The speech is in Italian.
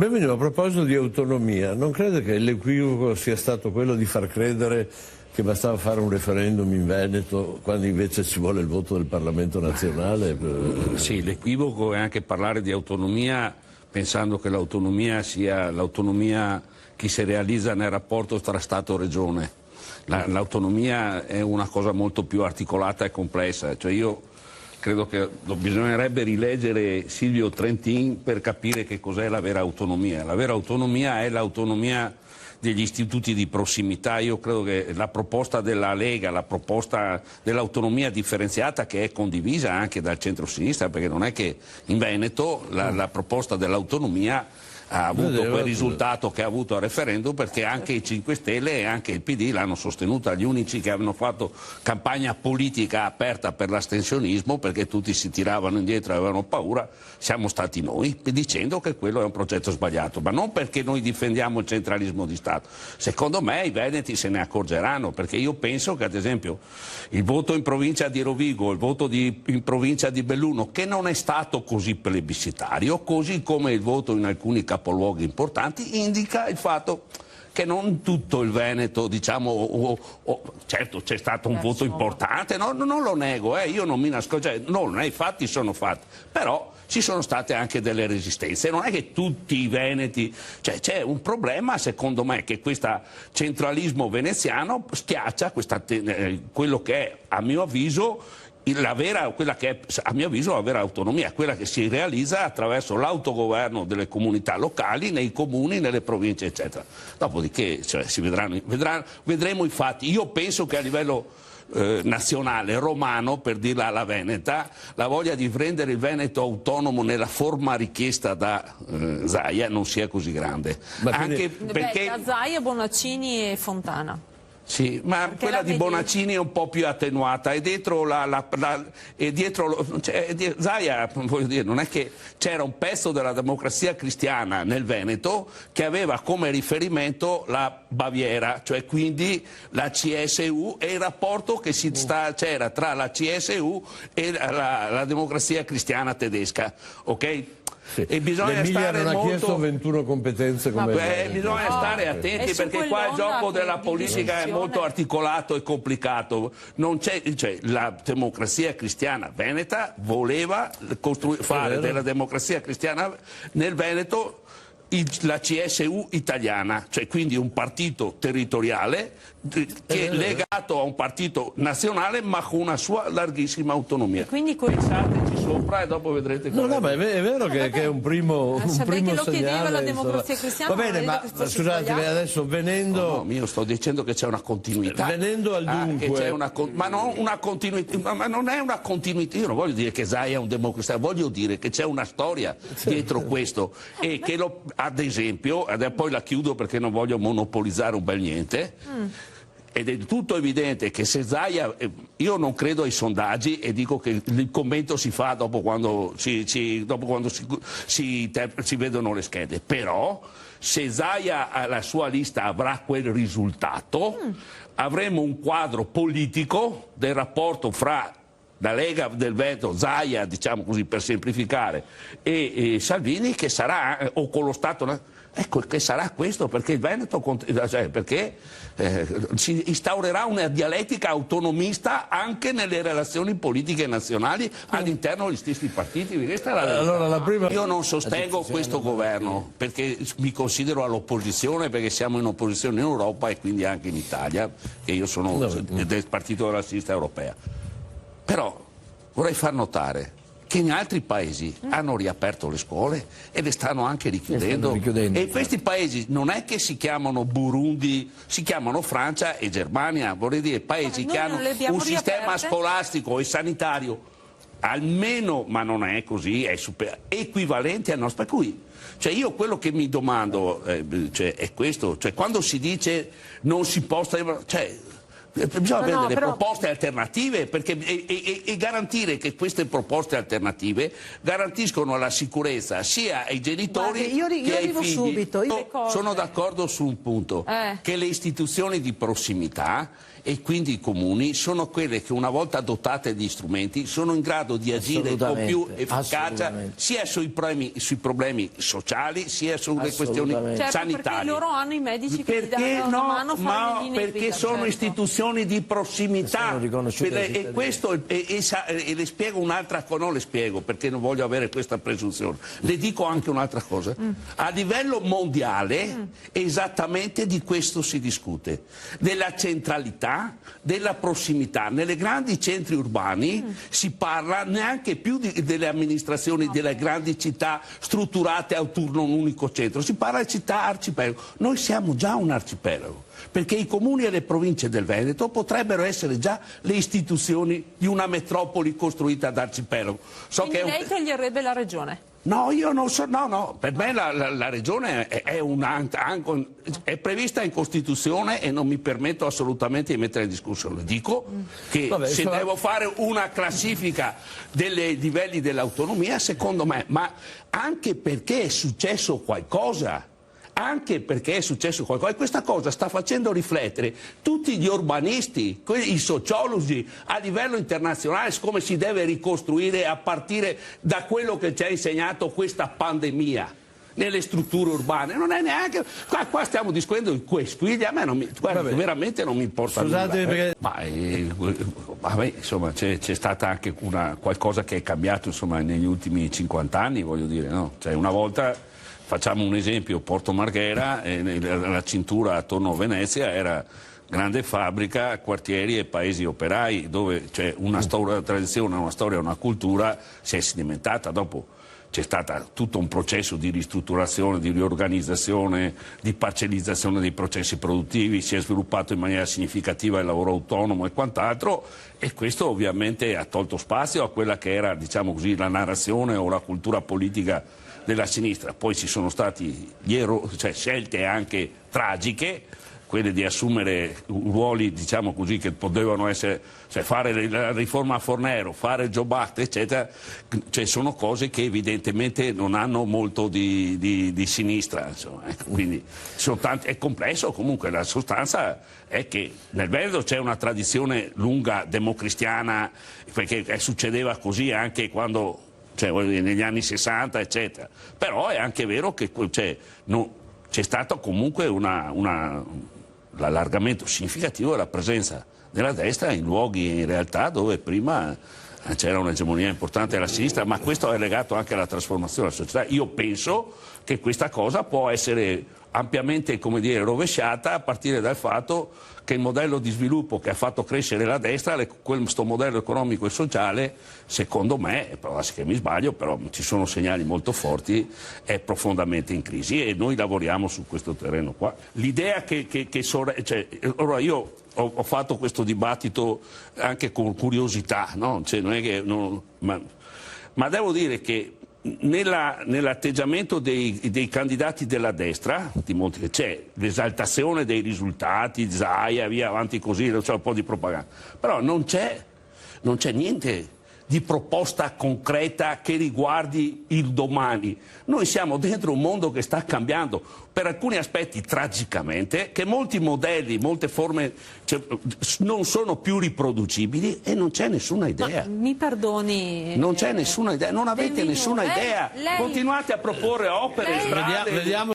Benvenuto, a proposito di autonomia, non crede che l'equivoco sia stato quello di far credere che bastava fare un referendum in Veneto quando invece ci vuole il voto del Parlamento nazionale? Sì, l'equivoco è anche parlare di autonomia pensando che l'autonomia sia l'autonomia che si realizza nel rapporto tra Stato e Regione. L'autonomia è una cosa molto più articolata e complessa, cioè io credo che bisognerebbe rileggere Silvio Trentin per capire che cos'è la vera autonomia. La vera autonomia è l'autonomia degli istituti di prossimità. Io credo che la proposta della Lega, la proposta dell'autonomia differenziata, che è condivisa anche dal centro-sinistra, perché non è che in Veneto la proposta dell'autonomia ha avuto quel risultato che ha avuto al referendum, perché anche i 5 Stelle e anche il PD l'hanno sostenuta, gli unici che hanno fatto campagna politica aperta per l'astensionismo, perché tutti si tiravano indietro e avevano paura, siamo stati noi, dicendo che quello è un progetto sbagliato, ma non perché noi difendiamo il centralismo di Stato. Secondo me i veneti se ne accorgeranno, perché io penso che ad esempio il voto in provincia di Rovigo, il voto in provincia di Belluno, che non è stato così plebiscitario, così come il voto in alcuni capoluoghi importanti, indica il fatto che non tutto il Veneto, diciamo, certo c'è stato un voto importante, non lo nego, io non mi nascondo, i fatti sono fatti, però ci sono state anche delle resistenze, non è che tutti i veneti, cioè c'è un problema secondo me che questo centralismo veneziano schiaccia quello che è a mio avviso quella che è a mio avviso la vera autonomia, quella che si realizza attraverso l'autogoverno delle comunità locali, nei comuni, nelle province eccetera. Dopodiché vedremo i fatti. Io penso che a livello nazionale, romano, per dirla alla veneta, la voglia di rendere il Veneto autonomo nella forma richiesta da Zaia non sia così grande. Anche perché da Zaia, Bonaccini e Fontana. Sì, ma perché quella di Bonaccini è un po' più attenuata e dietro Zaia, voglio dire, non è che c'era un pezzo della Democrazia Cristiana nel Veneto che aveva come riferimento la Baviera, cioè quindi la CSU e il rapporto che c'era tra la CSU e la Democrazia Cristiana tedesca, ok? Sì. E bisogna stare non ha molto... chiesto 21 competenze come bisogna stare attenti perché qua il gioco della politica è molto articolato e complicato. La Democrazia Cristiana veneta voleva fare della Democrazia Cristiana nel Veneto la CSU italiana, cioè quindi un partito territoriale che è legato a un partito nazionale ma con una sua larghissima autonomia. Quindi pensateci sopra e dopo vedrete come... No, ma è vero che è un primo che lo segnale, chiedeva la Democrazia Cristiana. Va bene, ma scusate, adesso venendo... io sto dicendo che c'è una continuità. Venendo al dunque... ma non una continuità, ma non è una continuità. Io non voglio dire che Zaia è un democratico, voglio dire che c'è una storia dietro questo e che ad esempio, poi la chiudo perché non voglio monopolizzare un bel niente, ed è del tutto evidente che se Zaia, io non credo ai sondaggi e dico che il commento si fa dopo quando si vedono le schede, però se Zaia alla sua lista avrà quel risultato avremo un quadro politico del rapporto fra la Lega del Veneto, Zaia, diciamo così per semplificare, e Salvini, che sarà, o con lo Stato, ecco che sarà questo, perché il Veneto, perché si instaurerà una dialettica autonomista anche nelle relazioni politiche nazionali all'interno degli stessi partiti. Questa è la verità. Io non sostengo questo governo perché mi considero all'opposizione, perché siamo in opposizione in Europa e quindi anche in Italia, e io sono del partito della sinistra europea. Però vorrei far notare che in altri paesi hanno riaperto le scuole e le stanno anche richiudendo. E questi paesi non è che si chiamano Burundi, si chiamano Francia e Germania, vorrei dire paesi che hanno un sistema scolastico e sanitario almeno, ma non è così, è equivalente al nostro. Per cui, cioè io quello che mi domando è questo, cioè quando si dice non si possa... bisogna avere delle però... proposte alternative e garantire che queste proposte alternative garantiscono la sicurezza sia ai genitori che ai figli. Subito. Sono d'accordo su un punto, che le istituzioni di prossimità e quindi i comuni sono quelle che una volta dotate di strumenti sono in grado di agire con più efficacia sia sui problemi sociali sia sulle questioni sanitarie. Perché loro hanno i medici che danno una mano a fare le linee perché sono istituzioni di prossimità e questo e le spiego un'altra cosa, non le spiego perché non voglio avere questa presunzione, le dico anche un'altra cosa. A livello mondiale esattamente di questo si discute, della centralità, della prossimità. Nelle grandi centri urbani si parla neanche più delle amministrazioni delle grandi città strutturate attorno a un unico centro, si parla di città arcipelago. Noi siamo già un arcipelago, perché i comuni e le province del Veneto potrebbero essere già le istituzioni di una metropoli costruita ad arcipelago. Quindi lei toglierebbe la regione? No, io non so, no, per me la regione è prevista in Costituzione e non mi permetto assolutamente di mettere in discussione. Dico che se devo fare una classifica dei livelli dell'autonomia, secondo me, ma anche perché è successo qualcosa. E questa cosa sta facendo riflettere tutti gli urbanisti, i sociologi a livello internazionale su come si deve ricostruire a partire da quello che ci ha insegnato questa pandemia nelle strutture urbane. Non è neanche qua stiamo discutendo di questo, quindi a me veramente non mi importa nulla. Perché... insomma c'è stata anche qualcosa che è cambiato insomma negli ultimi 50 anni, voglio dire, no? Cioè, una volta, facciamo un esempio, Porto Marghera, la cintura attorno a Venezia era grande fabbrica, quartieri e paesi operai, dove c'è una storia, una tradizione, una storia, una cultura, si è sedimentata. Dopo c'è stato tutto un processo di ristrutturazione, di riorganizzazione, di parcellizzazione dei processi produttivi, si è sviluppato in maniera significativa il lavoro autonomo e quant'altro, e questo ovviamente ha tolto spazio a quella che era, diciamo così, la narrazione o la cultura politica della sinistra. Poi ci sono stati scelte anche tragiche, quelle di assumere ruoli, diciamo così, che potevano essere, fare la riforma a Fornero, fare il Job Act, eccetera, sono cose che evidentemente non hanno molto di sinistra, insomma, ecco. Quindi è complesso, comunque la sostanza è che nel Veneto c'è una tradizione lunga democristiana, perché succedeva così anche quando, negli anni 60, eccetera. Però è anche vero che c'è stato comunque l'allargamento significativo della presenza della destra in luoghi in realtà dove prima c'era un'egemonia importante della sinistra, ma questo è legato anche alla trasformazione della società. Io penso che questa cosa può essere ampiamente, rovesciata a partire dal fatto che il modello di sviluppo che ha fatto crescere la destra, questo modello economico e sociale, secondo me, può essere che mi sbaglio, però ci sono segnali molto forti, è profondamente in crisi e noi lavoriamo su questo terreno qua. L'idea ora io ho fatto questo dibattito anche con curiosità, no? Ma devo dire che nell'atteggiamento dei candidati della destra, c'è l'esaltazione dei risultati, Zaia, via avanti così, c'è un po' di propaganda, però non c'è niente di proposta concreta che riguardi il domani. Noi siamo dentro un mondo che sta cambiando, per alcuni aspetti tragicamente, che molti modelli, molte forme non sono più riproducibili e non c'è nessuna idea. Ma mi perdoni. Non c'è nessuna idea, non avete nessuna idea. Continuate a proporre opere, strade. Vediamo